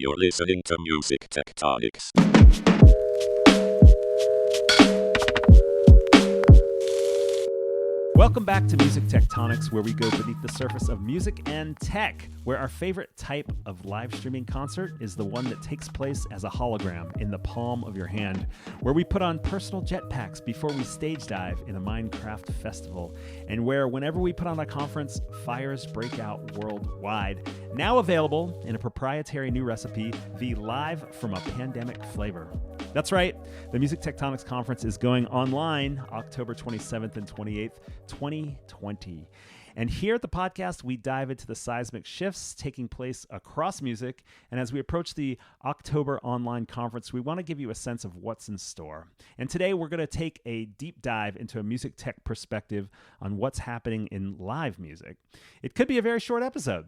You're listening to Music Tectonics. Welcome back to Music Tectonics, where we go beneath the surface of music and tech, where our favorite type of live streaming concert is the one that takes place as a hologram in the palm of your hand, where we put on personal jetpacks before we stage dive in a Minecraft festival, and where whenever we put on a conference, fires break out worldwide. Now available in a proprietary new recipe, the Live from a Pandemic flavor. That's right, the Music Tectonics Conference is going online October 27th and 28th, 2020. And here at the podcast, we dive into the seismic shifts taking place across music. And as we approach the October online conference, we want to give you a sense of what's in store. And today we're going to take a deep dive into a music tech perspective on what's happening in live music. It could be a very short episode,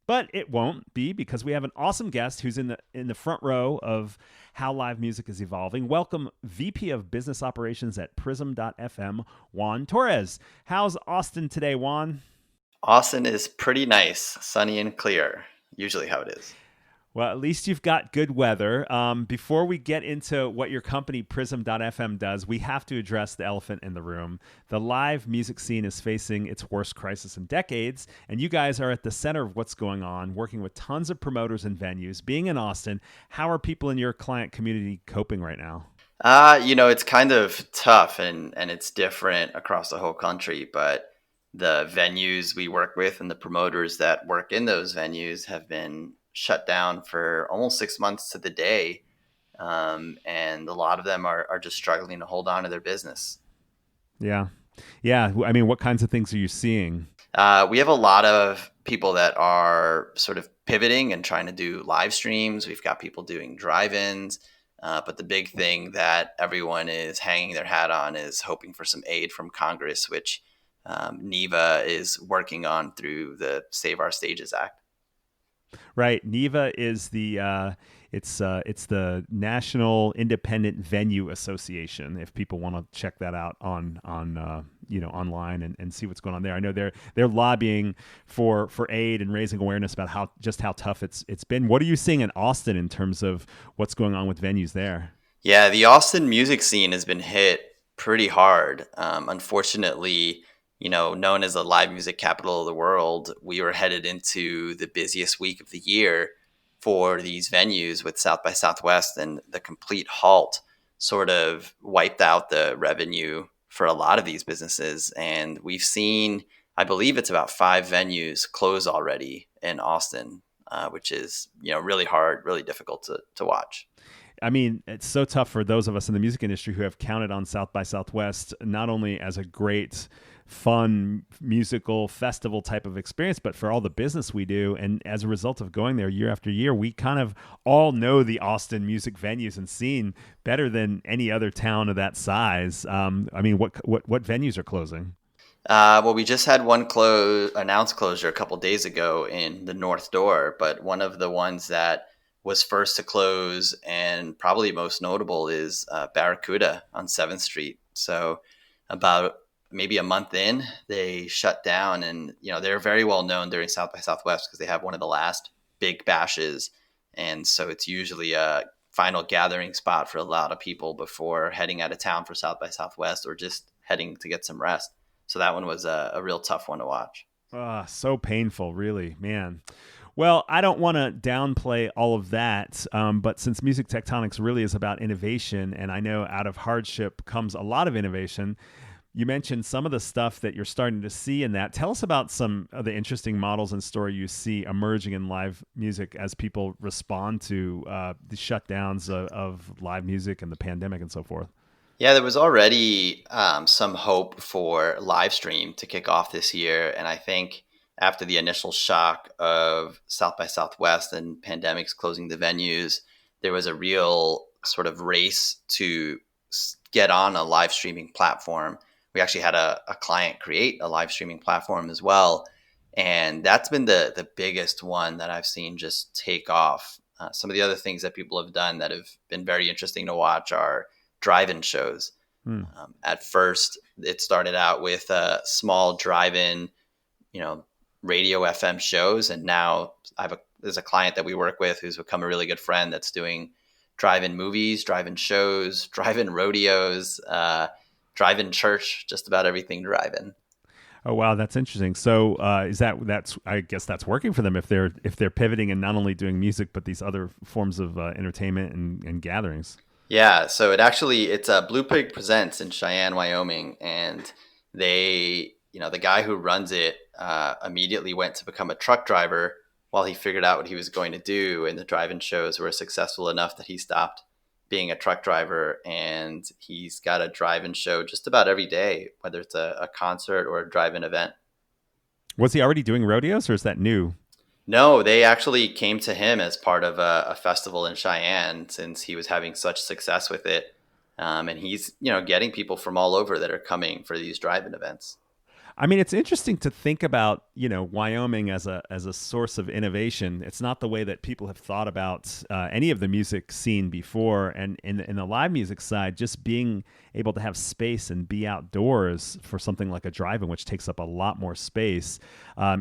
but it won't be, because we have an awesome guest who's in the front row of how live music is evolving. Welcome VP of Business Operations at Prism.fm, Juan Torres. How's Austin today, Juan? Austin is pretty nice, sunny and clear, usually how it is. Well, at least you've got good weather. Before we get into what your company Prism.fm does, we have to address the elephant in the room. The live music scene is facing its worst crisis in decades, and you guys are at the center of what's going on, working with tons of promoters and venues. Being in Austin, how are people in your client community coping right now? It's kind of tough and it's different across the whole country, but the venues we work with and the promoters that work in those venues have been shut down for almost 6 months to the day. And a lot of them are just struggling to hold on to their business. Yeah. I mean, what kinds of things are you seeing? We have a lot of people that are sort of pivoting and trying to do live streams. We've got people doing drive-ins. But the big thing that everyone is hanging their hat on is hoping for some aid from Congress, which NIVA is working on through the Save Our Stages Act. Right, NIVA is the it's the National Independent Venue Association. If people want to check that out on online and see what's going on there, I know they're lobbying for aid and raising awareness about how tough it's been. What are you seeing in Austin in terms of what's going on with venues there? Yeah, the Austin music scene has been hit pretty hard. Unfortunately, known as the live music capital of the world, we were headed into the busiest week of the year for these venues with South by Southwest, and the complete halt sort of wiped out the revenue for a lot of these businesses. And we've seen, I believe it's about 5 venues close already in Austin, which is, really hard, really difficult to watch. I mean, it's so tough for those of us in the music industry who have counted on South by Southwest not only as a great, fun musical festival type of experience, but for all the business we do. And as a result of going there year after year, we kind of all know the Austin music venues and scene better than any other town of that size. I mean, what venues are closing? Well, we just had one announced closure a couple days ago in the North Door, but one of the ones that was first to close and probably most notable is Barracuda on 7th Street. So about maybe a month in, they shut down, and they're very well known during South by Southwest because they have one of the last big bashes, and so it's usually a final gathering spot for a lot of people before heading out of town for South by Southwest or just heading to get some rest. So that one was a real tough one to watch. So painful, really, man. Well, I don't want to downplay all of that, but since Music Tectonics really is about innovation, and I know out of hardship comes a lot of innovation, you mentioned some of the stuff that you're starting to see in that. Tell us about some of the interesting models and story you see emerging in live music as people respond to the shutdowns of live music and the pandemic and so forth. Yeah, there was already some hope for live stream to kick off this year, and I think after the initial shock of South by Southwest and pandemics closing the venues, there was a real sort of race to get on a live streaming platform. We actually had a client create a live streaming platform as well. And that's been the biggest one that I've seen just take off. Some of the other things that people have done that have been very interesting to watch are drive-in shows. At first, it started out with small drive-in, radio FM shows, and now I have a there's a client that we work with who's become a really good friend that's doing drive-in movies, drive-in shows, drive-in rodeos, drive-in church, just about everything drive-in. Oh wow, that's interesting. So that's I guess that's working for them if they're pivoting and not only doing music but these other forms of entertainment and gatherings. Yeah, so it's Blue Pig Presents in Cheyenne, Wyoming, and the guy who runs it immediately went to become a truck driver while he figured out what he was going to do, and the drive-in shows were successful enough that he stopped being a truck driver, and he's got a drive-in show just about every day, whether it's a concert or a drive-in event. Was he already doing rodeos, or is that new? No, they actually came to him as part of a festival in Cheyenne since he was having such success with it. And he's, getting people from all over that are coming for these drive-in events. I mean, it's interesting to think about, Wyoming as a source of innovation. It's not the way that people have thought about any of the music scene before. And in the live music side, just being able to have space and be outdoors for something like a drive-in, which takes up a lot more space,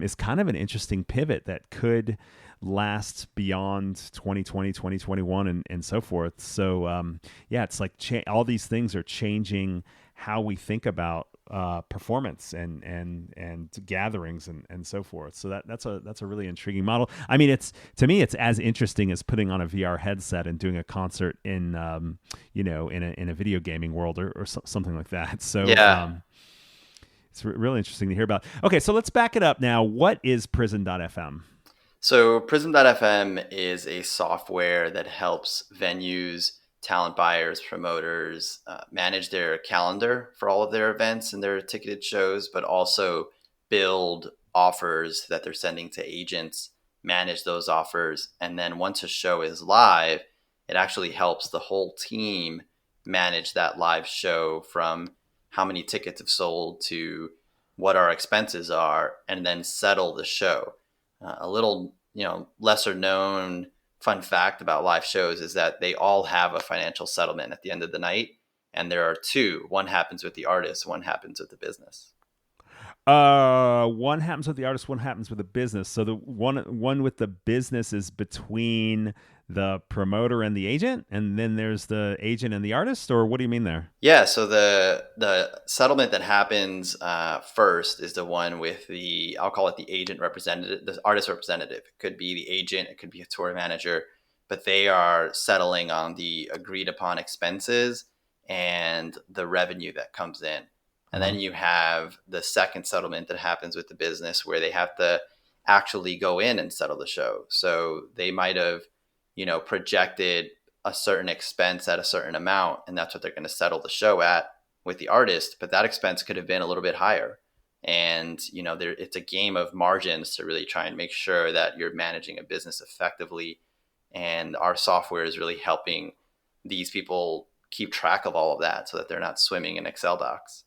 is kind of an interesting pivot that could last beyond 2020, 2021, and so forth. So, it's like all these things are changing how we think about performance and gatherings and so forth. So that's a really intriguing model. I mean, to me it's as interesting as putting on a VR headset and doing a concert in in a video gaming world or something like that. So yeah. It's really interesting to hear about. Okay, so let's back it up now. What is Prism.fm? So Prism.fm is a software that helps venues, talent buyers, promoters manage their calendar for all of their events and their ticketed shows, but also build offers that they're sending to agents, manage those offers. And then once a show is live, it actually helps the whole team manage that live show, from how many tickets have sold to what our expenses are, and then settle the show. A little, lesser known fun fact about live shows is that they all have a financial settlement at the end of the night. And there are two. One happens with the artist, one happens with the business. One happens with the artist, one happens with the business. So the one with the business is between the promoter and the agent, and then there's the agent and the artist, or what do you mean there? Yeah, so the settlement that happens first is the one with I'll call it the agent representative, the artist representative. It could be the agent, it could be a tour manager, but they are settling on the agreed upon expenses and the revenue that comes in. And then you have the second settlement that happens with the business, where they have to actually go in and settle the show. So they might have, projected a certain expense at a certain amount, and that's what they're going to settle the show at with the artist. But that expense could have been a little bit higher. And, it's a game of margins to really try and make sure that you're managing a business effectively. And our software is really helping these people keep track of all of that so that they're not swimming in Excel docs.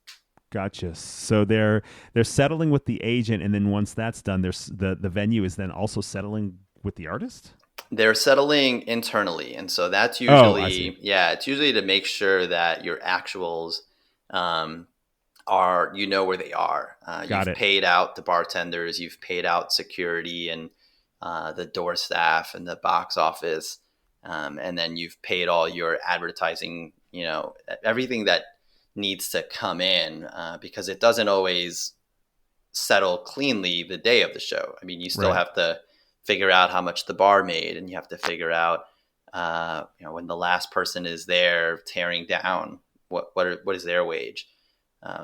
Gotcha. So they're settling with the agent, and then once that's done, there's the venue is then also settling with the artist? They're settling internally. And so that's usually, it's usually to make sure that your actuals are, where they are. You've paid out the bartenders, you've paid out security and the door staff and the box office. And then you've paid all your advertising, everything that needs to come in, because it doesn't always settle cleanly the day of the show. I mean, you still have to figure out how much the bar made, and you have to figure out, when the last person is there tearing down, what is their wage.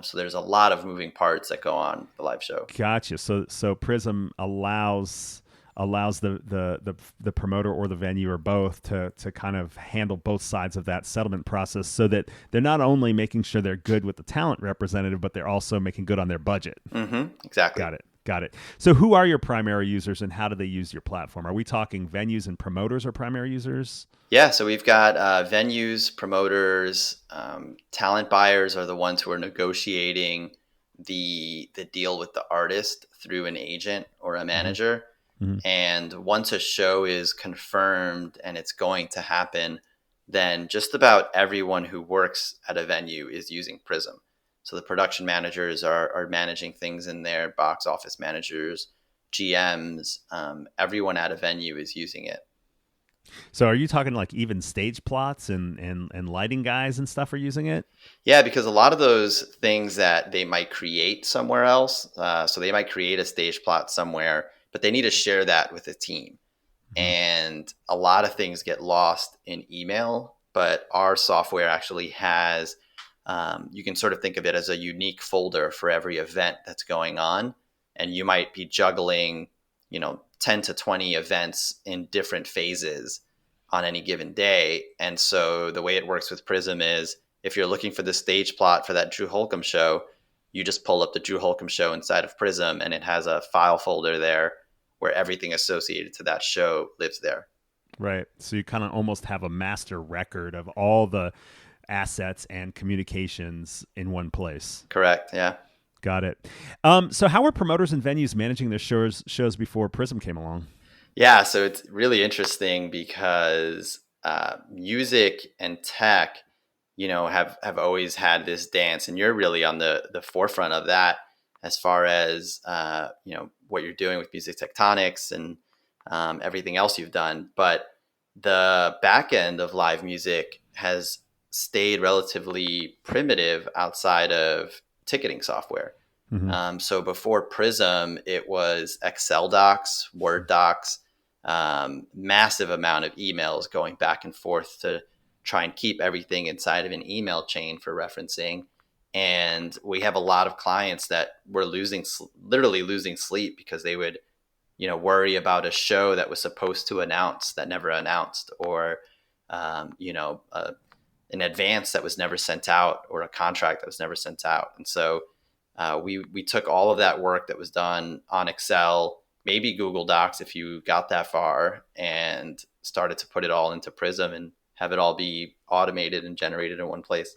So there's a lot of moving parts that go on the live show. Gotcha. So Prism allows the promoter or the venue or both to kind of handle both sides of that settlement process, so that they're not only making sure they're good with the talent representative, but they're also making good on their budget. Mm-hmm. Exactly. Got it. So who are your primary users, and how do they use your platform? Are we talking venues and promoters are primary users? Yeah, so we've got venues, promoters, talent buyers are the ones who are negotiating the deal with the artist through an agent or a manager. Mm-hmm. And once a show is confirmed and it's going to happen, then just about everyone who works at a venue is using Prism. So the production managers are managing things in there, box office managers, GMs, everyone at a venue is using it. So are you talking like even stage plots and lighting guys and stuff are using it? Yeah, because a lot of those things that they might create somewhere else, so they might create a stage plot somewhere, but they need to share that with a team. Mm-hmm. And a lot of things get lost in email, but our software actually has, you can sort of think of it as a unique folder for every event that's going on. And you might be juggling, 10 to 20 events in different phases on any given day. And so the way it works with Prism is if you're looking for the stage plot for that Drew Holcomb show, you just pull up the Drew Holcomb show inside of Prism, and it has a file folder there where everything associated to that show lives there. Right. So you kind of almost have a master record of all the assets and communications in one place. Correct. Yeah. Got it. So how were promoters and venues managing their shows before Prism came along? Yeah. So it's really interesting because music and tech, have always had this dance, and you're really on the forefront of that as far as, what you're doing with music tectonics and everything else you've done. But the back end of live music has stayed relatively primitive outside of ticketing software. Mm-hmm. So before Prism, it was Excel docs, Word docs, massive amount of emails going back and forth to try and keep everything inside of an email chain for referencing. And we have a lot of clients that were literally losing sleep because they would, worry about a show that was supposed to announce that never announced, or, an advance that was never sent out, or a contract that was never sent out. And so we took all of that work that was done on Excel, maybe Google Docs if you got that far, and started to put it all into Prism and have it all be automated and generated in one place.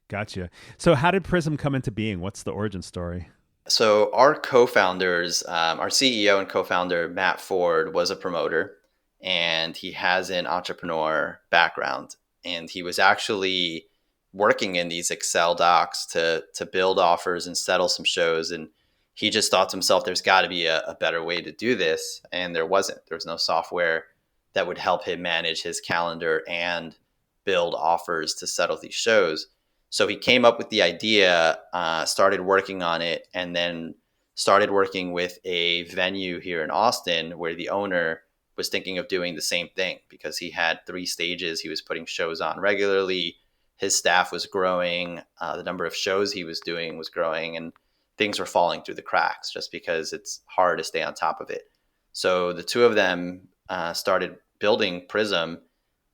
Gotcha. So how did Prism come into being? What's the origin story? So our co-founders, our CEO and co-founder, Matt Ford, was a promoter, and he has an entrepreneur background. And he was actually working in these Excel docs to build offers and settle some shows. And he just thought to himself, there's got to be a better way to do this. And there wasn't. There was no software that would help him manage his calendar and build offers to settle these shows. So he came up with the idea, started working on it, and then started working with a venue here in Austin where the owner was thinking of doing the same thing because he had 3 stages. He was putting shows on regularly. His staff was growing. The number of shows he was doing was growing, and things were falling through the cracks just because it's hard to stay on top of it. So the two of them started building Prism,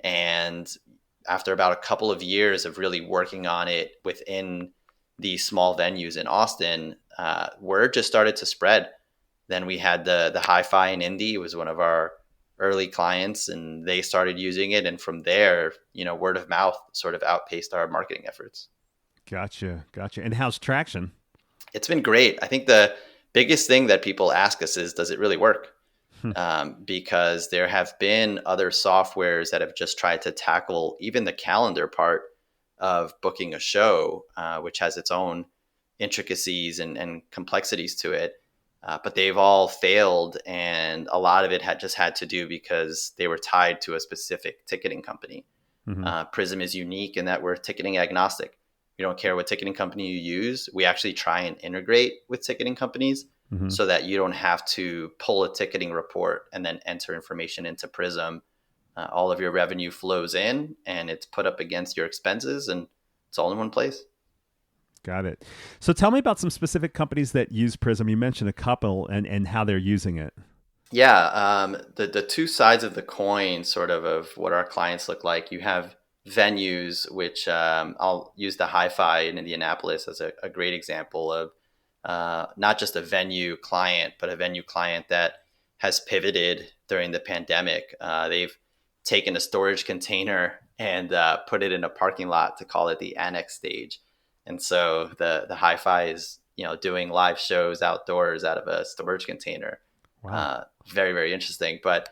and after about a couple of years of really working on it within these small venues in Austin, word just started to spread. Then we had the Hi-Fi and Indie was one of our early clients, and they started using it. And from there, word of mouth sort of outpaced our marketing efforts. Gotcha. And how's traction? It's been great. I think the biggest thing that people ask us is, does it really work? Because there have been other softwares that have just tried to tackle even the calendar part of booking a show, which has its own intricacies and complexities to it. But they've all failed, and a lot of it had to do because they were tied to a specific ticketing company. Mm-hmm. Prism is unique in that we're ticketing agnostic. We don't care what ticketing company you use. We actually try and integrate with ticketing companies. Mm-hmm. So that you don't have to pull a ticketing report and then enter information into Prism. All of your revenue flows in, and it's put up against your expenses, and it's all in one place. Got it. So tell me about some specific companies that use Prism. You mentioned a couple and how they're using it. Yeah. The two sides of the coin sort of what our clients look like. You have venues, which I'll use the Hi-Fi in Indianapolis as a great example of not just a venue client, but a venue client that has pivoted during the pandemic. They've taken a storage container and put it in a parking lot to call it the annex stage. And so the Hi-Fi is, doing live shows outdoors out of a storage container. Wow. Very, very interesting. But,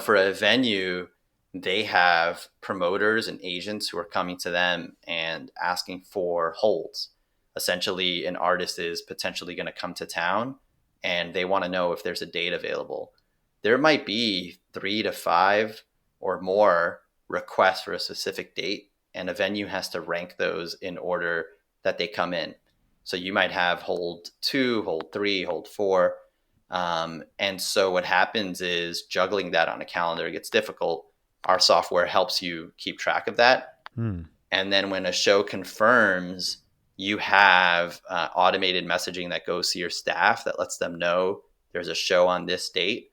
for a venue, they have promoters and agents who are coming to them and asking for holds. Essentially, an artist is potentially going to come to town, and they want to know if there's a date available. There might be 3 to 5 or more requests for a specific date, and a venue has to rank those in order that they come in. So you might have hold 2, hold 3, hold 4. And so what happens is juggling that on a calendar gets difficult. Our software helps you keep track of that. And then when a show confirms, you have automated messaging that goes to your staff that lets them know there's a show on this date.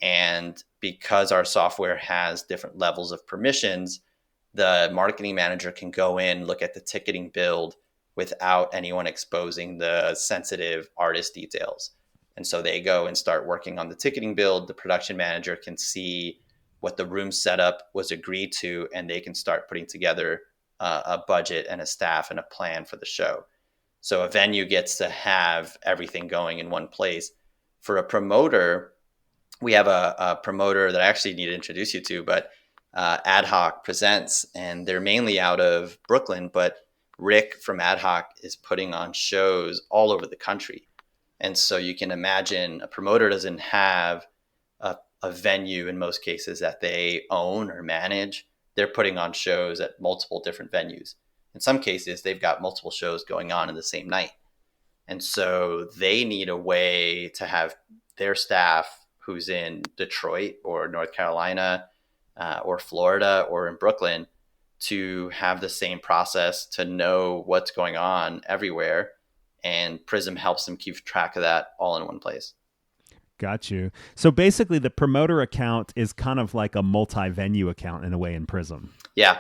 And because our software has different levels of permissions, the marketing manager can go in, look at the ticketing build without anyone exposing the sensitive artist details. And so they go and start working on the ticketing build. The production manager can see what the room setup was agreed to, and they can start putting together a budget and a staff and a plan for the show. So a venue gets to have everything going in one place. For a promoter, we have a promoter that I actually need to introduce you to, but Ad Hoc Presents, and they're mainly out of Brooklyn, but Rick from Ad Hoc is putting on shows all over the country. And so you can imagine a promoter doesn't have a venue in most cases that they own or manage. They're putting on shows at multiple different venues. In some cases, they've got multiple shows going on in the same night. And so they need a way to have their staff who's in Detroit or North Carolina or Florida or in Brooklyn to have the same process to know what's going on everywhere. And Prism helps them keep track of that all in one place. Got you. So basically the promoter account is kind of like a multi-venue account in a way in Prism. Yeah.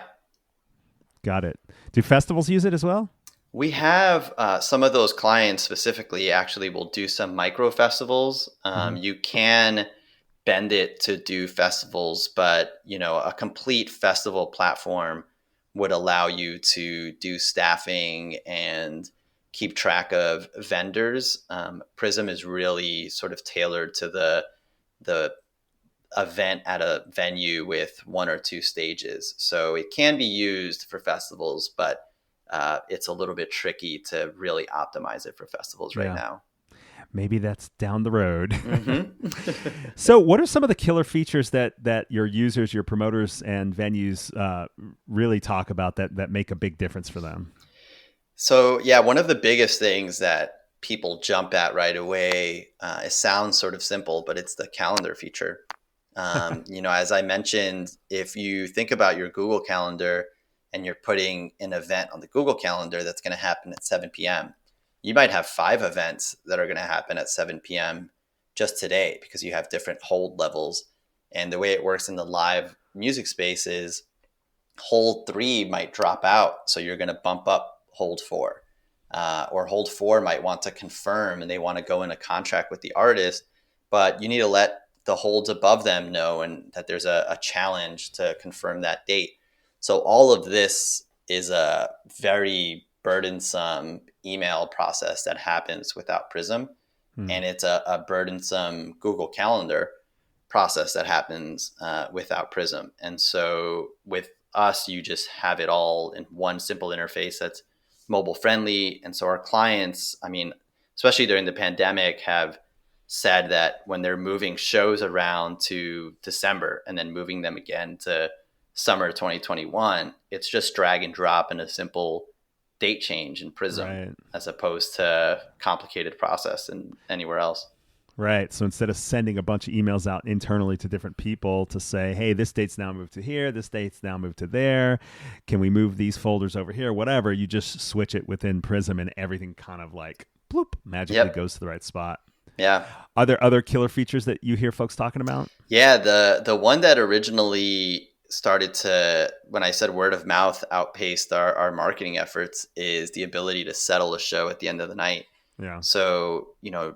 Got it. Do festivals use it as well? We have some of those clients specifically actually will do some micro festivals. You can bend it to do festivals, but a complete festival platform would allow you to do staffing and keep track of vendors. Prism is really sort of tailored to the event at a venue with 1 or 2 stages. So it can be used for festivals, but it's a little bit tricky to really optimize it for festivals right now. Maybe that's down the road. So what are some of the killer features that your users, your promoters and venues really talk about that make a big difference for them? So yeah, one of the biggest things that people jump at right away, it sounds sort of simple, but it's the calendar feature. As I mentioned, if you think about your Google Calendar and you're putting an event on the Google Calendar that's going to happen at 7 p.m., you might have 5 events that are going to happen at 7 p.m. just today because you have different hold levels. And the way it works in the live music space is hold 3 might drop out. So you're going to bump up hold 4. Or hold 4 might want to confirm and they want to go in a contract with the artist, but you need to let the holds above them know and that there's a challenge to confirm that date. So all of this is a very burdensome email process that happens without Prism. And it's a burdensome Google Calendar process that happens without Prism. And so with us, you just have it all in one simple interface that's mobile friendly. And so our clients, especially during the pandemic, have said that when they're moving shows around to December and then moving them again to summer 2021, it's just drag and drop in a simple date change in Prism, as opposed to complicated process and anywhere else. Right. So instead of sending a bunch of emails out internally to different people to say, hey, this date's now moved to here, this date's now moved to there, can we move these folders over here, whatever, you just switch it within Prism and everything kind of like bloop, magically goes to the right spot. Yeah. Are there other killer features that you hear folks talking about? Yeah. The one that originally started to, when I said word of mouth outpaced our marketing efforts, is the ability to settle a show at the end of the night. Yeah. So,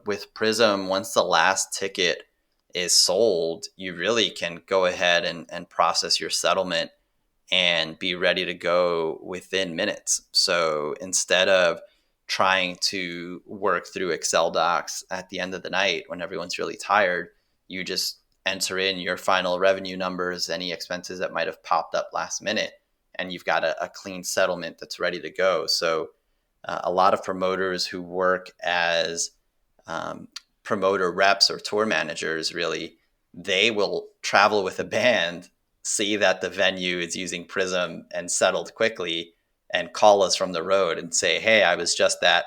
with Prism, once the last ticket is sold, you really can go ahead and process your settlement and be ready to go within minutes. So instead of trying to work through Excel docs at the end of the night when everyone's really tired, you just enter in your final revenue numbers, any expenses that might have popped up last minute, and you've got a clean settlement that's ready to go. So a lot of promoters who work as promoter reps or tour managers, really, they will travel with a band, see that the venue is using Prism and settled quickly, and call us from the road and say, hey, I was just at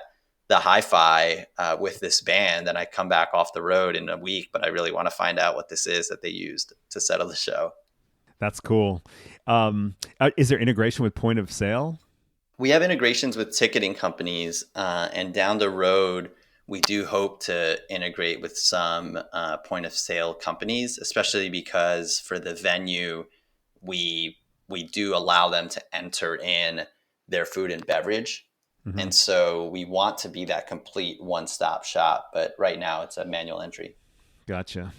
the hi-fi with this band, and I come back off the road in a week, but I really want to find out what this is that they used to settle the show. That's cool. Is there integration with point of sale? We have integrations with ticketing companies, and down the road, we do hope to integrate with some point of sale companies, especially because for the venue, we do allow them to enter in their food and beverage. Mm-hmm. And so we want to be that complete one-stop shop, but right now it's a manual entry. Gotcha.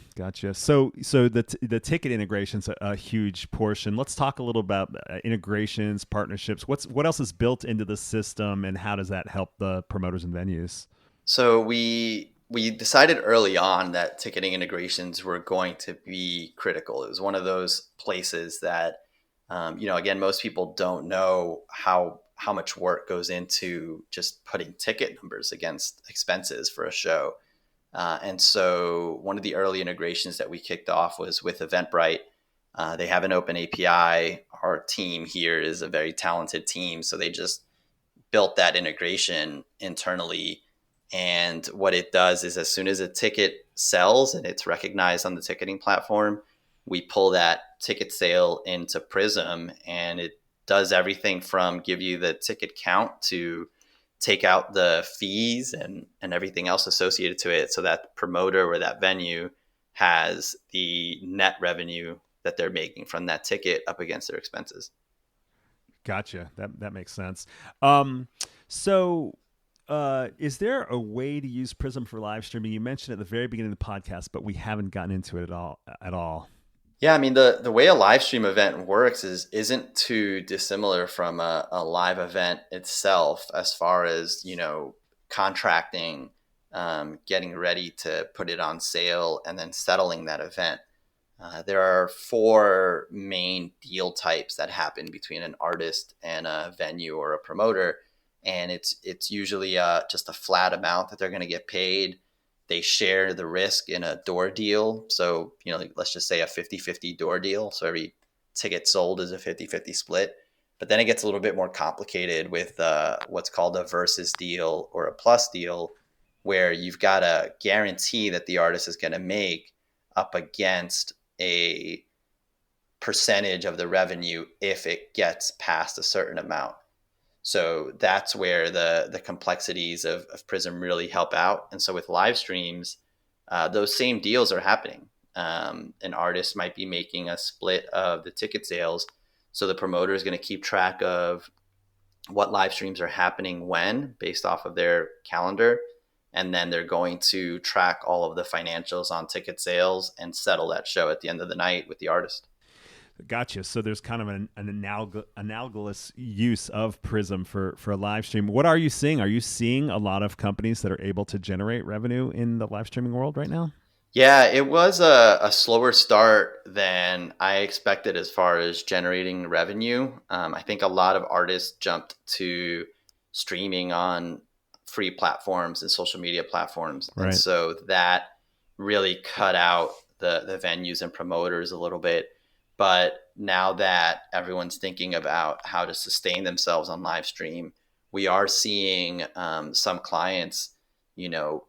So the ticket integration's a huge portion. Let's talk a little about integrations, partnerships. What else is built into the system, and how does that help the promoters and venues? So we decided early on that ticketing integrations were going to be critical. It was one of those places that, again, most people don't know how much work goes into just putting ticket numbers against expenses for a show. And so one of the early integrations that we kicked off was with Eventbrite. They have an open API. Our team here is a very talented team, so they just built that integration internally. And what it does is as soon as a ticket sells and it's recognized on the ticketing platform, we pull that ticket sale into Prism, and it does everything from give you the ticket count to take out the fees and everything else associated to it, so that the promoter or that venue has the net revenue that they're making from that ticket up against their expenses. Gotcha. That makes sense. Is there a way to use Prism for live streaming? You mentioned at the very beginning of the podcast, but we haven't gotten into it at all. Yeah, I mean, the way a live stream event works isn't too dissimilar from a live event itself, as far as, contracting, getting ready to put it on sale, and then settling that event. There are 4 main deal types that happen between an artist and a venue or a promoter. And it's usually just a flat amount that they're going to get paid. They share the risk in a door deal. So, let's just say a 50-50 door deal. So every ticket sold is a 50-50 split. But then it gets a little bit more complicated with what's called a versus deal or a plus deal, where you've got to guarantee that the artist is going to make up against a percentage of the revenue if it gets past a certain amount. So that's where the complexities of Prism really help out. And so with live streams, those same deals are happening. An artist might be making a split of the ticket sales. So the promoter is going to keep track of what live streams are happening when, based off of their calendar. And then they're going to track all of the financials on ticket sales and settle that show at the end of the night with the artist. Gotcha. So there's kind of an analogous use of Prism for a live stream. What are you seeing? Are you seeing a lot of companies that are able to generate revenue in the live streaming world right now? Yeah, it was a slower start than I expected as far as generating revenue. I think a lot of artists jumped to streaming on free platforms and social media platforms. Right. And so that really cut out the venues and promoters a little bit. But now that everyone's thinking about how to sustain themselves on live stream, we are seeing some clients,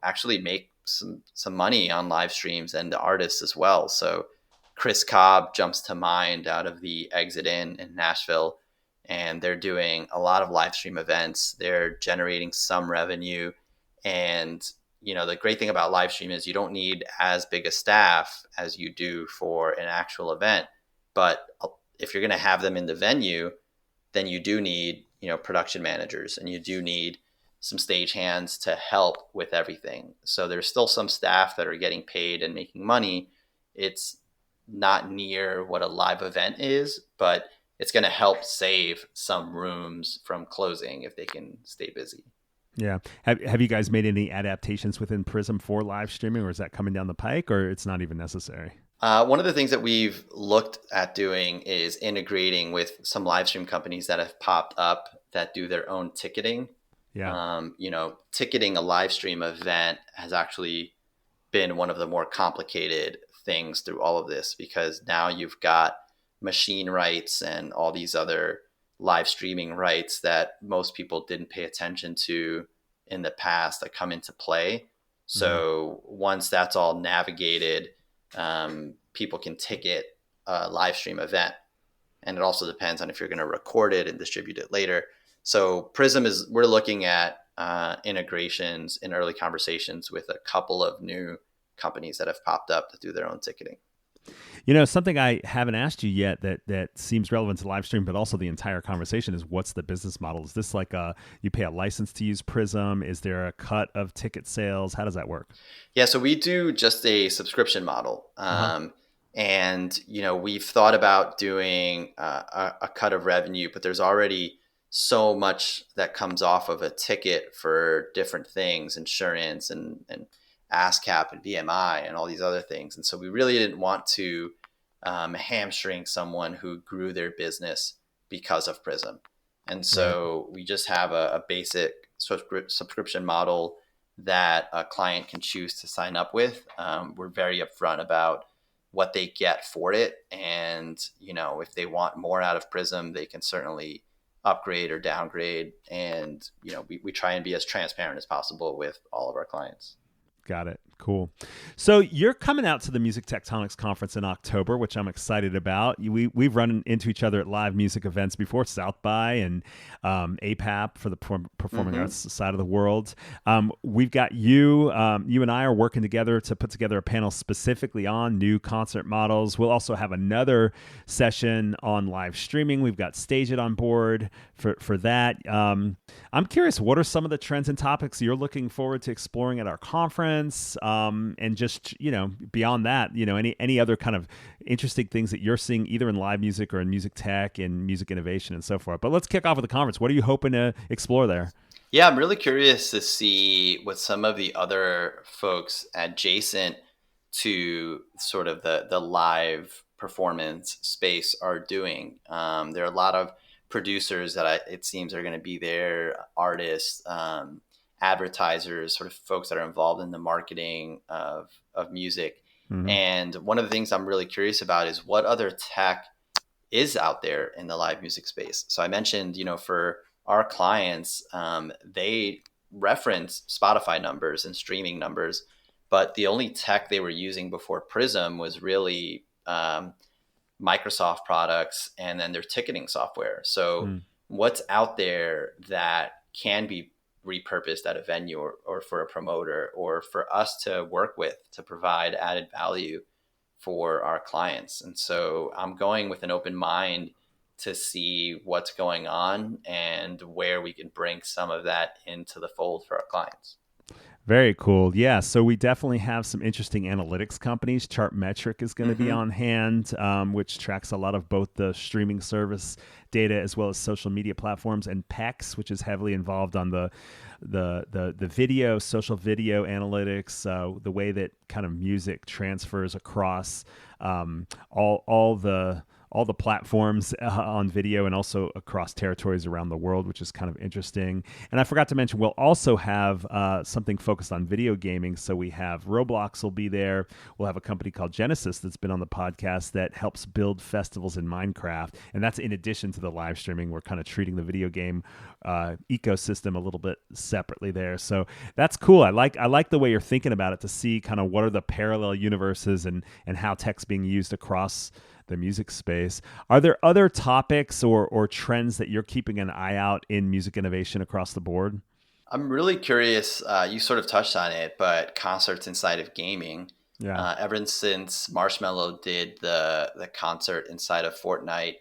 actually make some money on live streams, and the artists as well. So Chris Cobb jumps to mind out of the Exit in Nashville, and they're doing a lot of live stream events. They're generating some revenue. And, the great thing about live stream is you don't need as big a staff as you do for an actual event. But if you're going to have them in the venue, then you do need, production managers, and you do need some stagehands to help with everything. So there's still some staff that are getting paid and making money. It's not near what a live event is, but it's going to help save some rooms from closing if they can stay busy. Yeah. Have you guys made any adaptations within Prism for live streaming, or is that coming down the pike, or it's not even necessary? One of the things that we've looked at doing is integrating with some live stream companies that have popped up that do their own ticketing. Yeah. Ticketing a live stream event has actually been one of the more complicated things through all of this, because now you've got machine rights and all these other live streaming rights that most people didn't pay attention to in the past that come into play. So once that's all navigated, people can ticket a live stream event. And it also depends on if you're going to record it and distribute it later. So Prism we're looking at integrations in early conversations with a couple of new companies that have popped up to do their own ticketing. Something I haven't asked you yet that seems relevant to live stream, but also the entire conversation is, what's the business model? Is this like you pay a license to use Prism? Is there a cut of ticket sales? How does that work? Yeah, so we do just a subscription model. And, we've thought about doing a cut of revenue, but there's already so much that comes off of a ticket for different things, insurance and ASCAP and BMI and all these other things. And so we really didn't want to hamstring someone who grew their business because of Prism. And so we just have a basic subscription model that a client can choose to sign up with. We're very upfront about what they get for it. And, if they want more out of Prism, they can certainly upgrade or downgrade. And, we try and be as transparent as possible with all of our clients. Got it. Cool. So you're coming out to the Music Tectonics Conference in October, which I'm excited about. We've run into each other at live music events before, South by and APAP for the performing arts side of the world. We've got you and I are working together to put together a panel specifically on new concert models. We'll also have another session on live streaming. We've got Stage It on board for that. I'm curious, what are some of the trends and topics you're looking forward to exploring at our conference? And just, beyond that, any other kind of interesting things that you're seeing either in live music or in music tech and music innovation and so forth. But let's kick off with the conference. What are you hoping to explore there? Yeah, I'm really curious to see what some of the other folks adjacent to sort of the live performance space are doing. There are a lot of producers that it seems are going to be there, artists, advertisers, sort of folks that are involved in the marketing of music. And one of the things I'm really curious about is what other tech is out there in the live music space. So I mentioned, for our clients, they reference Spotify numbers and streaming numbers, but the only tech they were using before Prism was really Microsoft products and then their ticketing software. So what's out there that can be repurposed at a venue or for a promoter or for us to work with to provide added value for our clients? And so I'm going with an open mind to see what's going on and where we can bring some of that into the fold for our clients. Very cool. Yeah. So we definitely have some interesting analytics companies. Chartmetric is going to be on hand, which tracks a lot of both the streaming service data as well as social media platforms, and PEX, which is heavily involved on the video, social video analytics, the way that kind of music transfers across all the platforms on video and also across territories around the world, which is kind of interesting. And I forgot to mention, we'll also have something focused on video gaming. So we have Roblox will be there. We'll have a company called Genesis that's been on the podcast that helps build festivals in Minecraft. And that's in addition to the live streaming. We're kind of treating the video game ecosystem a little bit separately there. So that's cool. I like the way you're thinking about it, to see kind of what are the parallel universes and how tech's being used across the music space. Are there other topics or trends that you're keeping an eye out in music innovation across the board? I'm really curious. You sort of touched on it, but concerts inside of gaming. Yeah. Ever since Marshmello did the concert inside of Fortnite,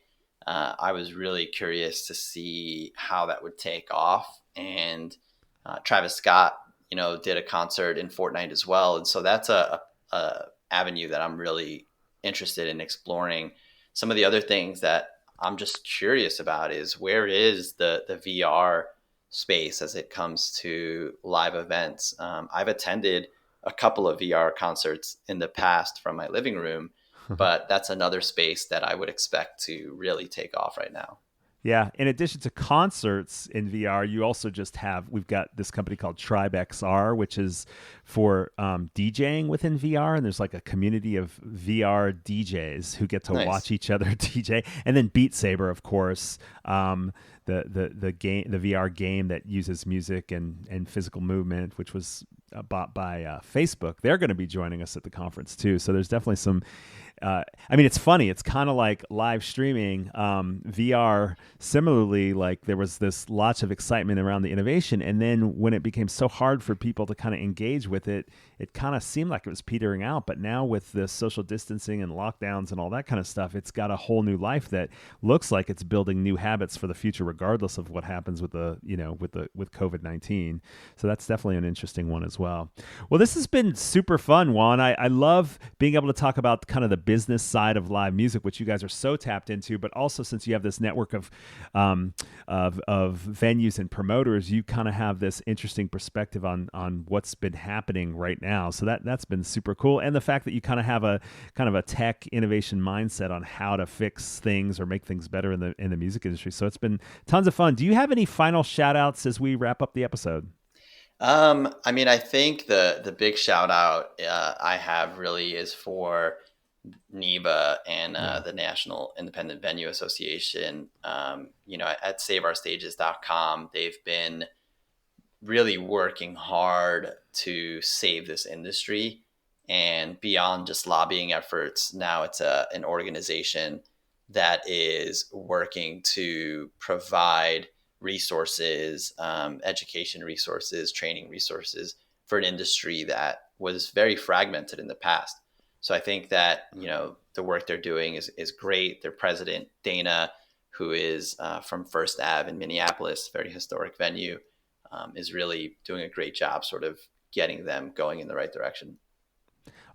I was really curious to see how that would take off. And Travis Scott, did a concert in Fortnite as well. And so that's a avenue that I'm really interested in exploring. Some of the other things that I'm just curious about is, where is the VR space as it comes to live events? I've attended a couple of VR concerts in the past from my living room, but that's another space that I would expect to really take off right now. Yeah. In addition to concerts in VR, you also we've got this company called Tribe XR, which is for DJing within VR. And there's like a community of VR DJs who get to Nice. watch each other DJ. And then Beat Saber, of course, the game, the VR game that uses music and physical movement, which was bought by Facebook. They're going to be joining us at the conference too. So there's definitely some. It's funny. It's kind of like live streaming. VR, similarly, like there was this lots of excitement around the innovation. And then when it became so hard for people to kind of engage with it, it kind of seemed like it was petering out. But now with the social distancing and lockdowns and all that kind of stuff, it's got a whole new life that looks like it's building new habits for the future, regardless of what happens with with COVID-19. So that's definitely an interesting one as well. Well, this has been super fun, Juan. I love being able to talk about kind of the business side of live music, which you guys are so tapped into, but also since you have this network of venues and promoters, you kind of have this interesting perspective on what's been happening right now. So that's been super cool. And the fact that you kind of have a tech innovation mindset on how to fix things or make things better in the music industry. So it's been tons of fun. Do you have any final shout outs as we wrap up the episode? I think the big shout out I have really is for NIVA and the National Independent Venue Association. At saveourstages.com, they've been really working hard to save this industry, and beyond just lobbying efforts, now it's an organization that is working to provide resources, education resources, training resources for an industry that was very fragmented in the past. So I think that, the work they're doing is great. Their president, Dana, who is from First Ave in Minneapolis, very historic venue, is really doing a great job sort of getting them going in the right direction.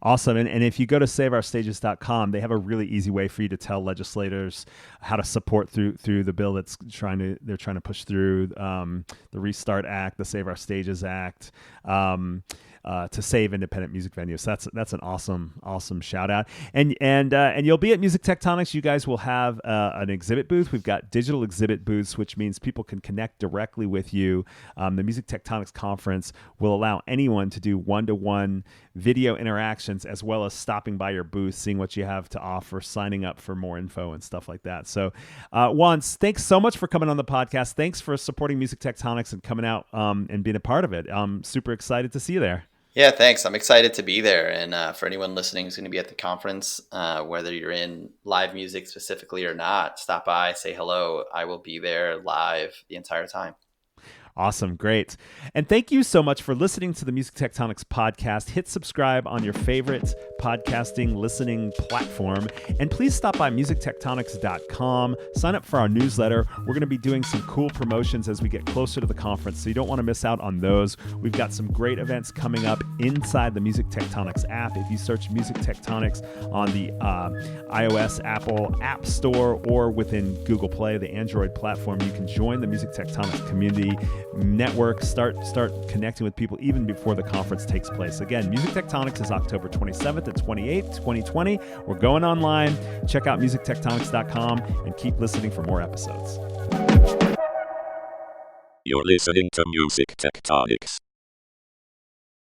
Awesome. And if you go to saveourstages.com, they have a really easy way for you to tell legislators how to support through the bill they're trying to push through, the Restart Act, the Save Our Stages Act, to save independent music venues. So that's an awesome shout out. And you'll be at Music Tectonics. You guys will have an exhibit booth. We've got digital exhibit booths, which means people can connect directly with you. The Music Tectonics Conference will allow anyone to do one-to-one video interactions, as well as stopping by your booth, seeing what you have to offer, signing up for more info and stuff like that. So Juan, thanks so much for coming on the podcast. Thanks for supporting Music Tectonics and coming out and being a part of it. I'm super excited to see you there. Yeah, thanks. I'm excited to be there. And for anyone listening who's going to be at the conference, whether you're in live music specifically or not, stop by, say hello. I will be there live the entire time. Awesome. Great. And thank you so much for listening to the Music Tectonics podcast. Hit subscribe on your favorite podcasting listening platform. And please stop by musictectonics.com. Sign up for our newsletter. We're going to be doing some cool promotions as we get closer to the conference, so you don't want to miss out on those. We've got some great events coming up inside the Music Tectonics app. If you search Music Tectonics on the iOS, Apple App Store, or within Google Play, the Android platform, you can join the Music Tectonics community network, start connecting with people even before the conference takes place. Again, Music Tectonics is October 27th and 28th, 2020. We're going online. Check out musictectonics.com and keep listening for more episodes. You're listening to Music Tectonics.